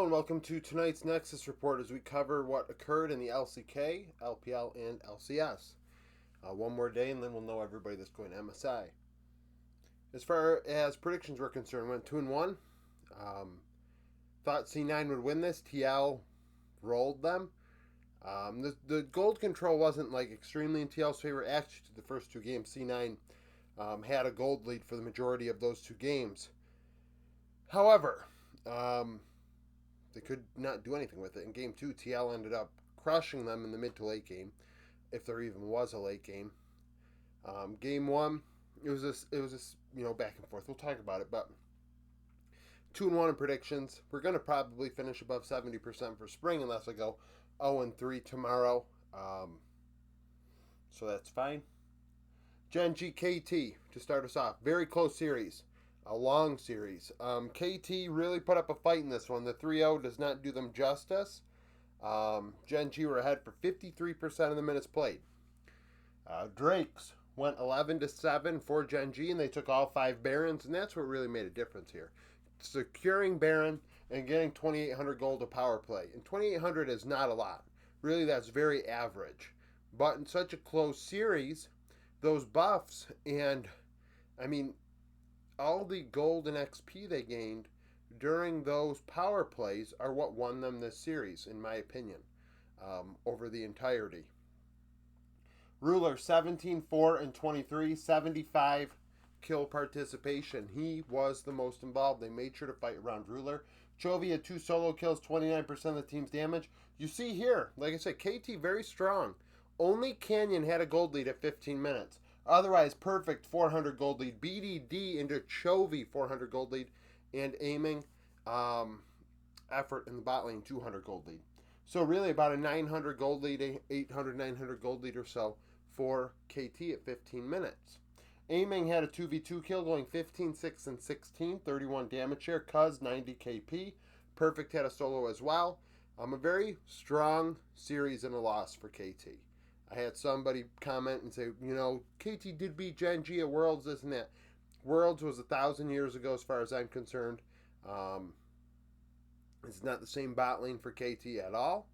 and welcome to tonight's Nexus Report as we cover what occurred in the LCK, LPL, and LCS. One more day and then we'll know everybody that's going to MSI. As far as predictions were concerned, went 2-1. Thought C9 would win this. TL rolled them. The gold control wasn't like extremely in TL's favor. Actually, to the first two games, C9 had a gold lead for the majority of those two games. However, they could not do anything with it. In game 2, TL ended up crushing them in the mid to late game, if there even was a late game. Game 1, it was back and forth. We'll talk about it, but 2-1 in predictions. We're going to probably finish above 70% for spring unless I go 0-3 tomorrow. So that's fine. Gen G KT to start us off. Very close series. A long series. KT really put up a fight in this one. The 3-0 does not do them justice. Gen G were ahead for 53% of the minutes played. Drakes went 11-7 for Gen G, and they took all 5 Barons, and that's what really made a difference here. Securing Baron and getting 2,800 gold to power play. And 2,800 is not a lot. Really, that's very average. But in such a close series, those buffs and, all the gold and XP they gained during those power plays are what won them this series, in my opinion, over the entirety. Ruler, 17-4-23, 75 kill participation. He was the most involved. They made sure to fight around Ruler. Chovy had 2 solo kills, 29% of the team's damage. You see here, like I said, KT very strong. Only Canyon had a gold lead at 15 minutes. Otherwise, perfect 400 gold lead. BDD into Chovy 400 gold lead. And aiming effort in the bot lane 200 gold lead. So really about a 900 gold lead, 800, 900 gold lead or so for KT at 15 minutes. Aiming had a 2v2 kill going 15, 6, and 16. 31 damage share. Cuz 90 KP. Perfect had a solo as well. A very strong series and a loss for KT. I had somebody comment and say, KT did beat Gen G at Worlds, this and that. Worlds was 1,000 years ago as far as I'm concerned. It's not the same bot lane for KT at all.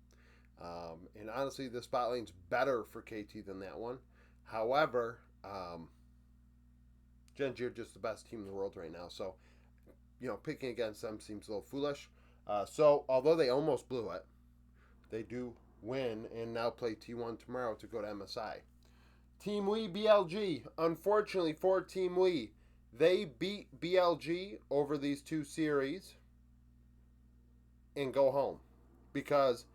And honestly, this bot lane's better for KT than that one. However, Gen G are just the best team in the world right now. So, picking against them seems a little foolish. So, although they almost blew it, they do win and now play T1 tomorrow to go to MSI. Team Wii BLG. Unfortunately for Team Wii, they beat BLG over these two series and go home because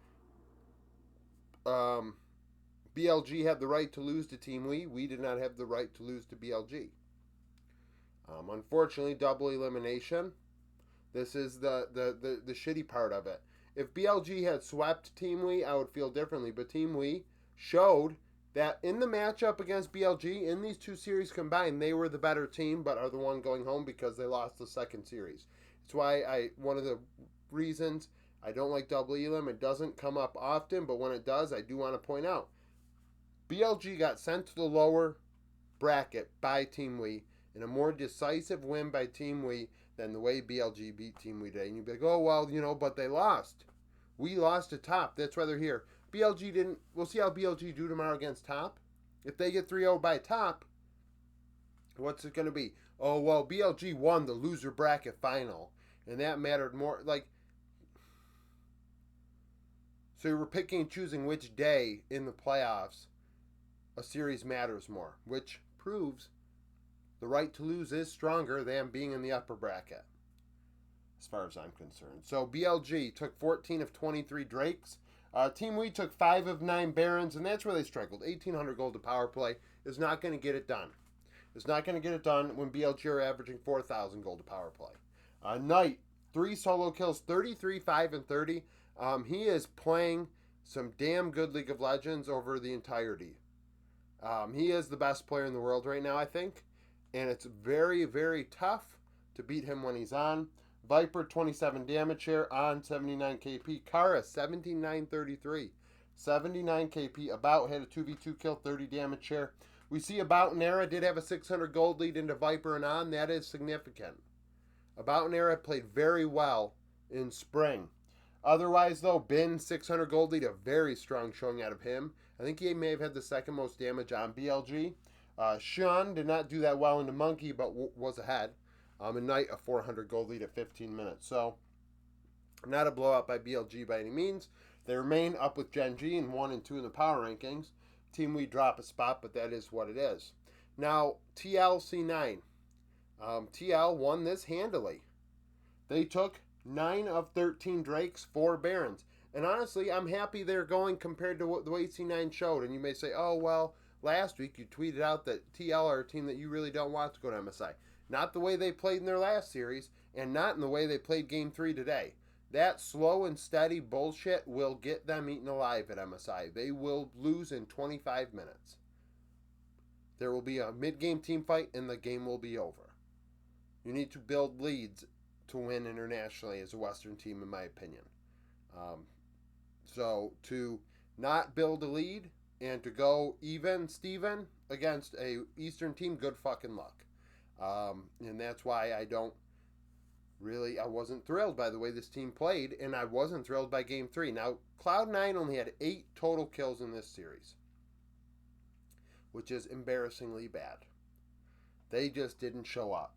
BLG had the right to lose to Team Wii. We did not have the right to lose to BLG. Unfortunately, double elimination. This is the shitty part of it. If BLG had swept Team Wii, I would feel differently. But Team Wii showed that in the matchup against BLG, in these two series combined, they were the better team, but are the one going home because they lost the second series. It's why one of the reasons I don't like double elim. It doesn't come up often, but when it does, I do want to point out. BLG got sent to the lower bracket by Team Wii in a more decisive win by Team Wii than the way BLG beat Team Wii today. And you'd be like, oh, well, but they lost. We lost to Top. That's why they're here. BLG didn't. We'll see how BLG do tomorrow against Top. If they get 3-0 by Top, what's it going to be? Oh, well, BLG won the loser bracket final. And that mattered more. So you were picking and choosing which day in the playoffs a series matters more, which proves the right to lose is stronger than being in the upper bracket, as far as I'm concerned. So BLG took 14 of 23 Drakes. Team Wii took 5 of 9 Barons, and that's where they struggled. 1,800 gold to power play is not going to get it done. It's not going to get it done when BLG are averaging 4,000 gold to power play. Knight, 3 solo kills, 33, 5, and 30. He is playing some damn good League of Legends over the entirety. He is the best player in the world right now, I think. And it's very, very tough to beat him when he's on. Viper, 27 damage share on 79 KP. Kara, 79-33. 79 KP. About had a 2v2 kill, 30 damage share. We see About and Era did have a 600 gold lead into Viper and on. That is significant. About and Era played very well in spring. Otherwise, though, Bin, 600 gold lead, a very strong showing out of him. I think he may have had the second most damage on BLG. Sean did not do that well into Monkey, but was ahead. And Knight, a 400 gold lead at 15 minutes. So, not a blowout by BLG by any means. They remain up with Gen G in 1 and 2 in the power rankings. Team we drop a spot, but that is what it is. Now, TLC9. TL won this handily. They took 9 of 13 Drakes, 4 Barons. And honestly, I'm happy they're going compared to what the way C9 showed. And you may say, oh, well, last week you tweeted out that TL are a team that you really don't want to go to MSI. Not the way they played in their last series, and not in the way they played Game 3 today. That slow and steady bullshit will get them eaten alive at MSI. They will lose in 25 minutes. There will be a mid-game team fight, and the game will be over. You need to build leads to win internationally as a Western team, in my opinion. So to not build a lead and to go even Steven against a Eastern team, good fucking luck. And that's why I wasn't thrilled by the way this team played, and I wasn't thrilled by Game 3. Now, Cloud9 only had 8 total kills in this series, which is embarrassingly bad. They just didn't show up.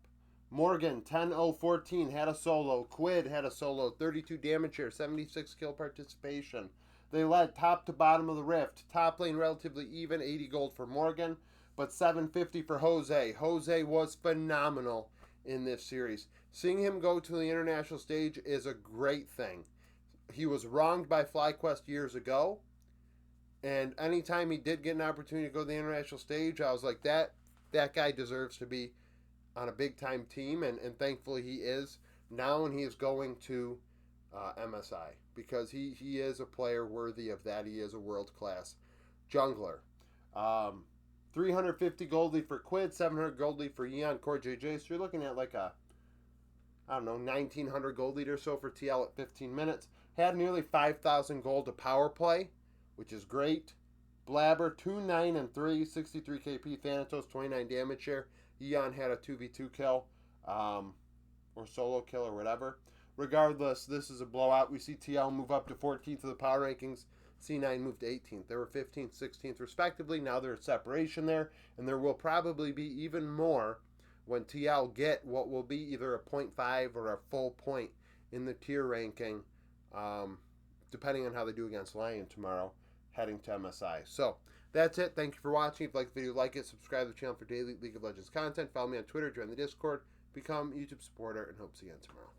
Morgan, 10-0-14, had a solo. Quid had a solo, 32 damage share, 76 kill participation. They led top to bottom of the Rift. Top lane relatively even, 80 gold for Morgan, but 750 for Jose. Jose was phenomenal in this series. Seeing him go to the international stage is a great thing. He was wronged by FlyQuest years ago, and anytime he did get an opportunity to go to the international stage, I was like, that guy deserves to be on a big-time team, and thankfully he is now, and he is going to MSI because he is a player worthy of that. He is a world-class jungler. 350 gold lead for Quid, 700 gold lead for Yeon, Core JJ. So you're looking at like a, 1,900 gold lead or so for TL at 15 minutes. Had nearly 5,000 gold to power play, which is great. Blabber, 2-9-3, 63 KP. Thanatos, 29 damage share. Yeon had a 2v2 kill, or solo kill or whatever. Regardless, this is a blowout. We see TL move up to 14th of the power rankings. C9 moved to 18th. They were 15th, 16th respectively. Now there's separation there, and there will probably be even more when TL get what will be either a 0.5 or a full point in the tier ranking, depending on how they do against Lion tomorrow, heading to MSI. So, that's it. Thank you for watching. If you like the video, like it. Subscribe to the channel for daily League of Legends content. Follow me on Twitter. Join the Discord. Become a YouTube supporter. And hope to see you again tomorrow.